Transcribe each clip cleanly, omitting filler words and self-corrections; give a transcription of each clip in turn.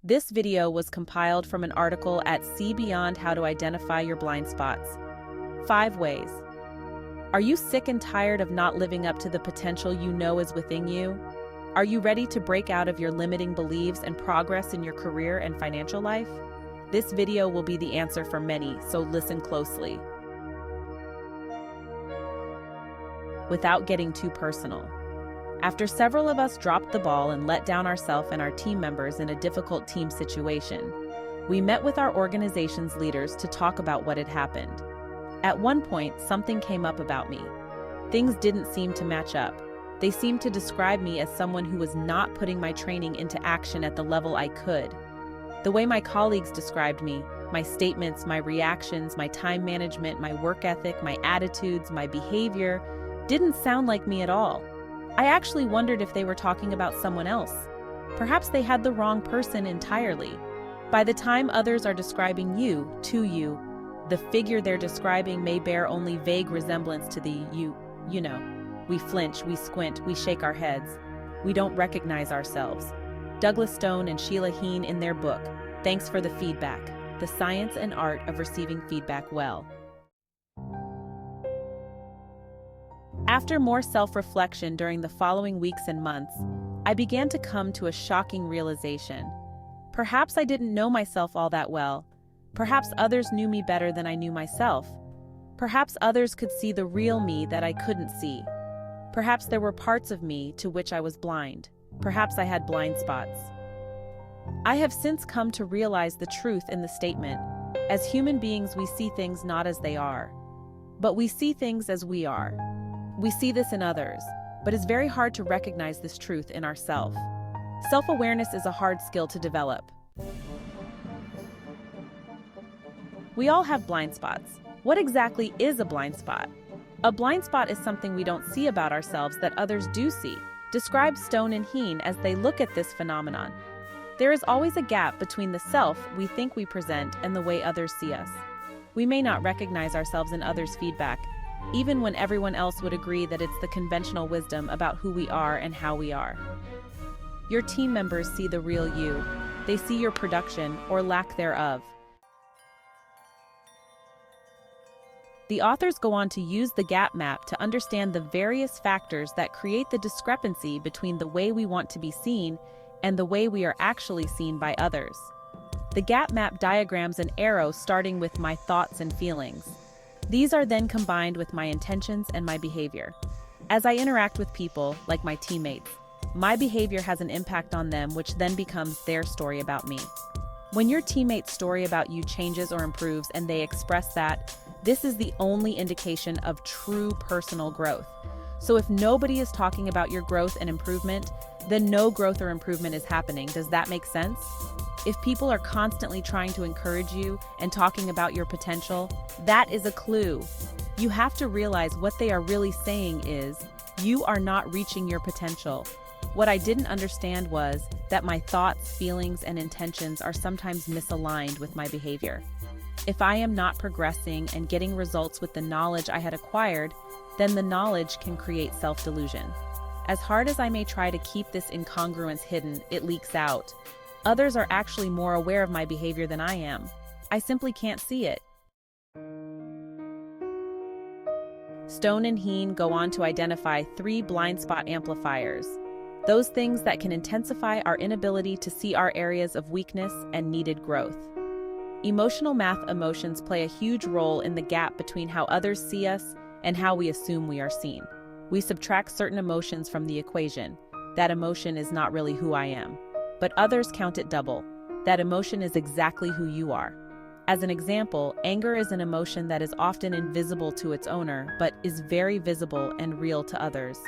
This video was compiled from an article at See Beyond How to Identify Your Blind Spots. 5 ways. Are you sick and tired of not living up to the potential you know is within you? Are you ready to break out of your limiting beliefs and progress in your career and financial life? This video will be the answer for many, so listen closely. Without getting too personal. After several of us dropped the ball and let down ourselves and our team members in a difficult team situation, we met with our organization's leaders to talk about what had happened. At one point, something came up about me. Things didn't seem to match up. They seemed to describe me as someone who was not putting my training into action at the level I could. The way my colleagues described me, my statements, my reactions, my time management, my work ethic, my attitudes, my behavior, didn't sound like me at all. I actually wondered if they were talking about someone else. Perhaps they had the wrong person entirely. By the time others are describing you, to you, the figure they're describing may bear only vague resemblance to the you know. We flinch, we squint, we shake our heads. We don't recognize ourselves. Douglas Stone and Sheila Heen in their book, Thanks for the Feedback, The Science and Art of Receiving Feedback Well. After more self-reflection during the following weeks and months, I began to come to a shocking realization. Perhaps I didn't know myself all that well. Perhaps others knew me better than I knew myself. Perhaps others could see the real me that I couldn't see. Perhaps there were parts of me to which I was blind. Perhaps I had blind spots. I have since come to realize the truth in the statement. As human beings, we see things not as they are, but we see things as we are. We see this in others, but it's very hard to recognize this truth in ourselves. Self-awareness is a hard skill to develop. We all have blind spots. What exactly is a blind spot? A blind spot is something we don't see about ourselves that others do see, describes Stone and Heen as they look at this phenomenon. There is always a gap between the self we think we present and the way others see us. We may not recognize ourselves in others' feedback, even when everyone else would agree that it's the conventional wisdom about who we are and how we are. Your team members see the real you. They see your production or lack thereof. The authors go on to use the gap map to understand the various factors that create the discrepancy between the way we want to be seen and the way we are actually seen by others. The gap map diagrams an arrow starting with my thoughts and feelings. These are then combined with my intentions and my behavior. As I interact with people, like my teammates, my behavior has an impact on them, which then becomes their story about me. When your teammate's story about you changes or improves and they express that, this is the only indication of true personal growth. So if nobody is talking about your growth and improvement, then no growth or improvement is happening. Does that make sense? If people are constantly trying to encourage you and talking about your potential, that is a clue. You have to realize what they are really saying is, you are not reaching your potential. What I didn't understand was that my thoughts, feelings, and intentions are sometimes misaligned with my behavior. If I am not progressing and getting results with the knowledge I had acquired, then the knowledge can create self-delusion. As hard as I may try to keep this incongruence hidden, it leaks out. Others are actually more aware of my behavior than I am. I simply can't see it. Stone and Heen go on to identify 3 blind spot amplifiers, those things that can intensify our inability to see our areas of weakness and needed growth. Emotional math emotions play a huge role in the gap between how others see us and how we assume we are seen. We subtract certain emotions from the equation. That emotion is not really who I am. But others count it double. That emotion is exactly who you are. As an example, anger is an emotion that is often invisible to its owner, but is very visible and real to others.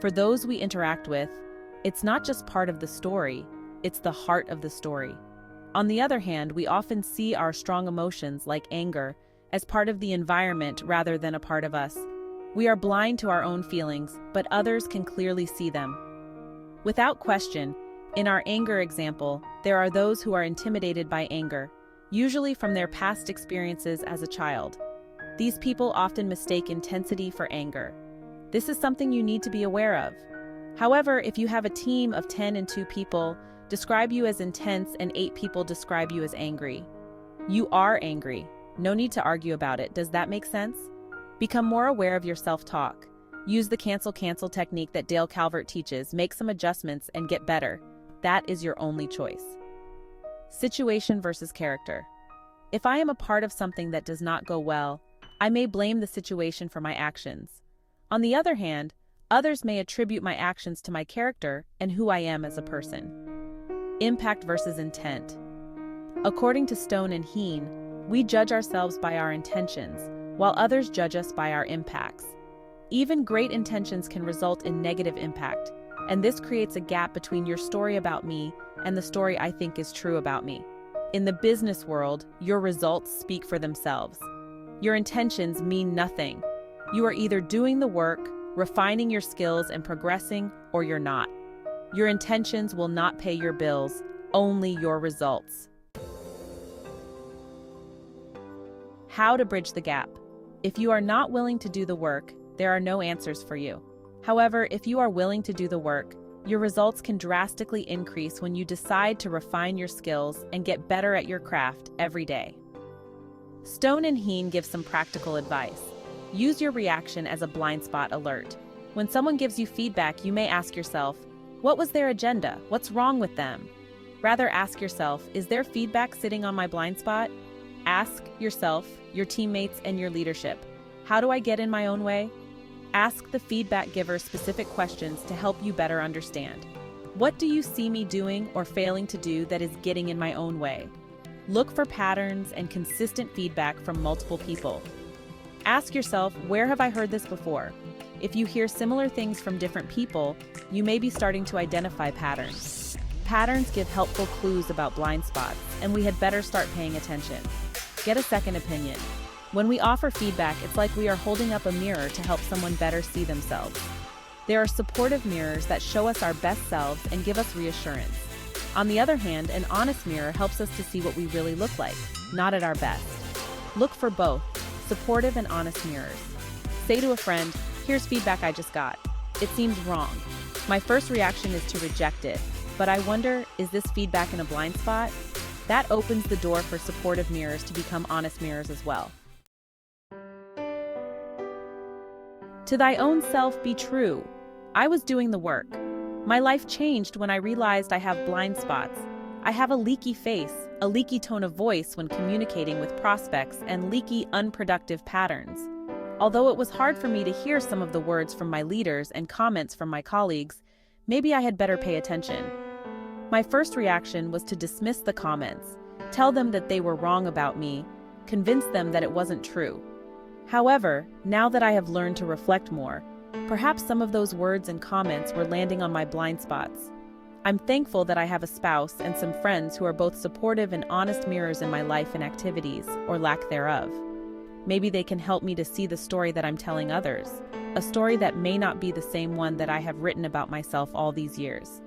For those we interact with, it's not just part of the story, it's the heart of the story. On the other hand, we often see our strong emotions, like anger, as part of the environment rather than a part of us. We are blind to our own feelings, but others can clearly see them. Without question, in our anger example, there are those who are intimidated by anger, usually from their past experiences as a child. These people often mistake intensity for anger. This is something you need to be aware of. However, if you have a team of 10 and 2 people, describe you as intense, and 8 people describe you as angry. You are angry. No need to argue about it. Does that make sense? Become more aware of your self-talk. Use the cancel technique that Dale Calvert teaches. Make some adjustments and get better. That is your only choice. Situation versus character. If I am a part of something that does not go well, I may blame the situation for my actions. On the other hand, others may attribute my actions to my character and who I am as a person. Impact versus intent. According to Stone and Heen, we judge ourselves by our intentions, while others judge us by our impacts. Even great intentions can result in negative impact, and this creates a gap between your story about me and the story I think is true about me. In the business world, your results speak for themselves. Your intentions mean nothing. You are either doing the work, refining your skills, and progressing, or you're not. Your intentions will not pay your bills, only your results. How to bridge the gap. If you are not willing to do the work, there are no answers for you. However, if you are willing to do the work, your results can drastically increase when you decide to refine your skills and get better at your craft every day. Stone and Heen give some practical advice. Use your reaction as a blind spot alert. When someone gives you feedback, you may ask yourself, what was their agenda? What's wrong with them? Rather, ask yourself, is their feedback sitting on my blind spot? Ask yourself, your teammates, and your leadership, how do I get in my own way? Ask the feedback giver specific questions to help you better understand. What do you see me doing or failing to do that is getting in my own way? Look for patterns and consistent feedback from multiple people. Ask yourself, where have I heard this before? If you hear similar things from different people, you may be starting to identify patterns. Patterns give helpful clues about blind spots, and we had better start paying attention. Get a second opinion. When we offer feedback, it's like we are holding up a mirror to help someone better see themselves. There are supportive mirrors that show us our best selves and give us reassurance. On the other hand, an honest mirror helps us to see what we really look like, not at our best. Look for both, supportive and honest mirrors. Say to a friend, here's feedback I just got. It seems wrong. My first reaction is to reject it, but I wonder, is this feedback in a blind spot? That opens the door for supportive mirrors to become honest mirrors as well. To thy own self be true. I was doing the work. My life changed when I realized I have blind spots. I have a leaky face, a leaky tone of voice when communicating with prospects, and leaky, unproductive patterns. Although it was hard for me to hear some of the words from my leaders and comments from my colleagues, maybe I had better pay attention. My first reaction was to dismiss the comments, tell them that they were wrong about me, convince them that it wasn't true. However, now that I have learned to reflect more, perhaps some of those words and comments were landing on my blind spots. I'm thankful that I have a spouse and some friends who are both supportive and honest mirrors in my life and activities, or lack thereof. Maybe they can help me to see the story that I'm telling others, a story that may not be the same one that I have written about myself all these years.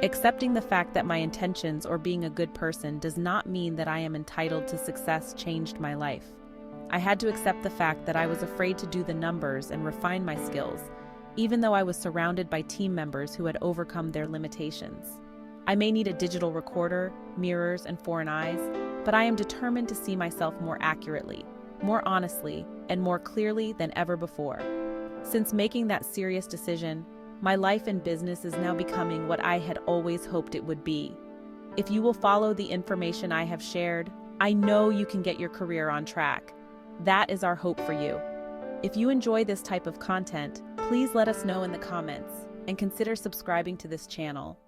Accepting the fact that my intentions or being a good person does not mean that I am entitled to success changed my life. I had to accept the fact that I was afraid to do the numbers and refine my skills, even though I was surrounded by team members who had overcome their limitations. I may need a digital recorder, mirrors, and foreign eyes, but I am determined to see myself more accurately, more honestly, and more clearly than ever before. Since making that serious decision, my life and business is now becoming what I had always hoped it would be. If you will follow the information I have shared, I know you can get your career on track. That is our hope for you. If you enjoy this type of content, please let us know in the comments and consider subscribing to this channel.